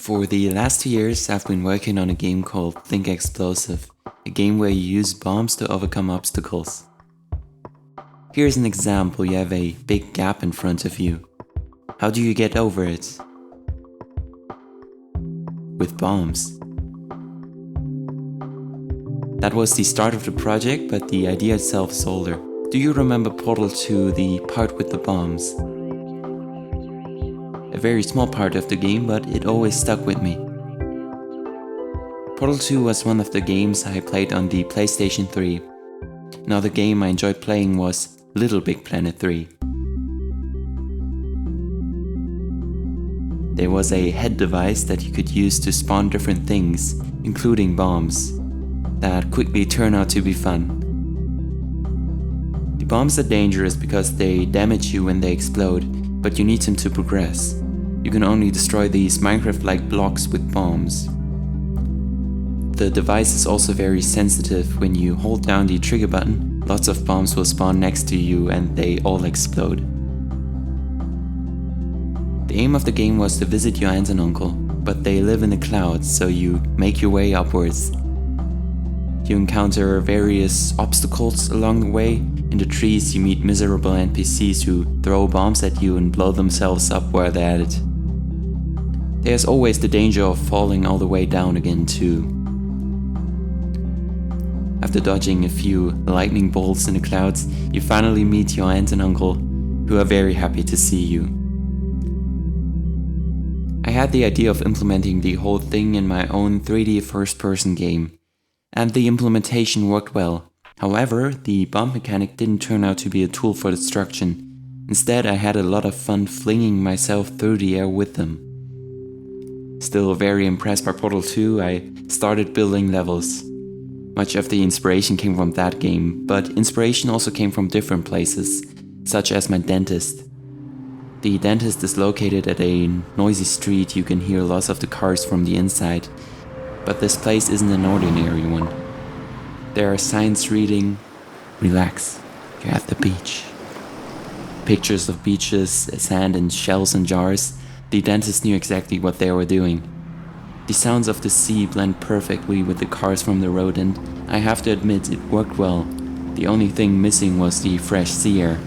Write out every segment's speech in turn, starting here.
For the last 2 years, I've been working on a game called ThinkExplosive, a game where you use bombs to overcome obstacles. Here's an example: you have a big gap in front of you. How do you get over it? With bombs. That was the start of the project, but the idea itself is older. Do you remember Portal 2, the part with the bombs? A very small part of the game, but it always stuck with me. Portal 2 was one of the games I played on the PlayStation 3. Another game I enjoyed playing was Little Big Planet 3. There was a head device that you could use to spawn different things, including bombs, that quickly turned out to be fun. The bombs are dangerous because they damage you when they explode, but you need them to progress. You can only destroy these Minecraft-like blocks with bombs. The device is also very sensitive. When you hold down the trigger button, lots of bombs will spawn next to you and they all explode. The aim of the game was to visit your aunt and uncle, but they live in the clouds, so you make your way upwards. You encounter various obstacles along the way. In the trees you meet miserable NPCs who throw bombs at you and blow themselves up while they're at it. There's always the danger of falling all the way down again too. After dodging a few lightning bolts in the clouds, you finally meet your aunt and uncle, who are very happy to see you. I had the idea of implementing the whole thing in my own 3D first-person game, and the implementation worked well. However, the bomb mechanic didn't turn out to be a tool for destruction. Instead, I had a lot of fun flinging myself through the air with them. Still very impressed by Portal 2, I started building levels. Much of the inspiration came from that game, but inspiration also came from different places, such as my dentist. The dentist is located at a noisy street. You can hear lots of the cars from the inside, but this place isn't an ordinary one. There are signs reading, "Relax, you're at the beach." Pictures of beaches, sand and shells and jars. The dentist knew exactly what they were doing. The sounds of the sea blend perfectly with the cars from the road, and I have to admit it worked well. The only thing missing was the fresh sea air.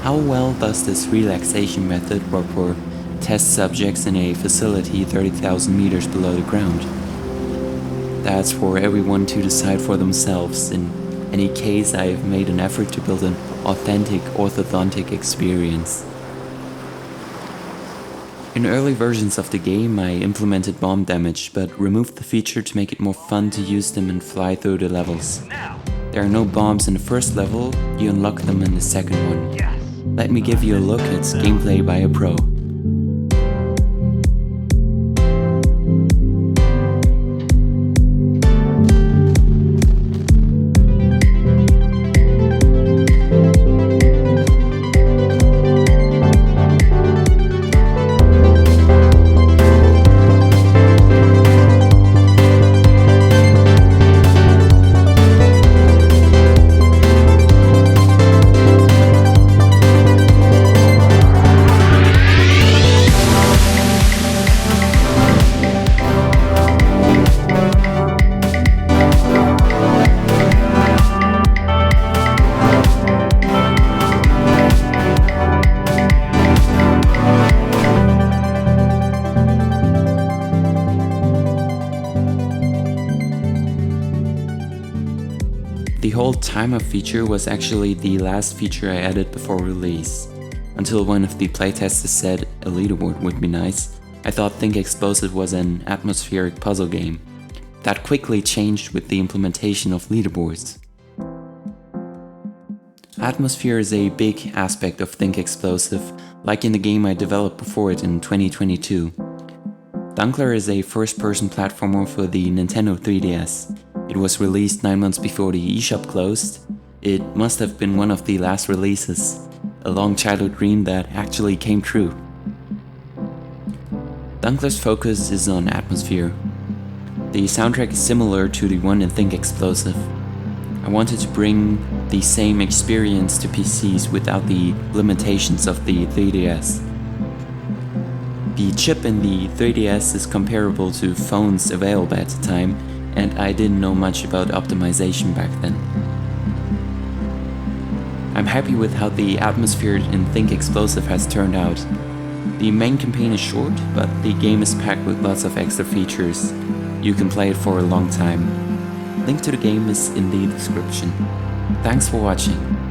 How well does this relaxation method work for test subjects in a facility 30,000 meters below the ground? That's for everyone to decide for themselves. In any case, I have made an effort to build an authentic orthodontic experience. In early versions of the game, I implemented bomb damage, but removed the feature to make it more fun to use them and fly through the levels. There are no bombs in the first level, you unlock them in the second one. Let me give you a look at gameplay by a pro. The whole timer feature was actually the last feature I added before release. Until one of the playtesters said a leaderboard would be nice, I thought ThinkExplosive was an atmospheric puzzle game. That quickly changed with the implementation of leaderboards. Atmosphere is a big aspect of ThinkExplosive, like in the game I developed before it in 2022. 𝙏𝙀𝙀𝙭 is a first-person platformer for the Nintendo 3DS. It was released 9 months before the eShop closed. It must have been one of the last releases, a long childhood dream that actually came true. 𝙏𝙀𝙀's focus is on atmosphere. The soundtrack is similar to the one in ThinkExplosive. I wanted to bring the same experience to PCs without the limitations of the 3DS. The chip in the 3DS is comparable to phones available at the time, and I didn't know much about optimization back then. I'm happy with how the atmosphere in ThinkExplosive has turned out. The main campaign is short, but the game is packed with lots of extra features. You can play it for a long time. Link to the game is in the description. Thanks for watching.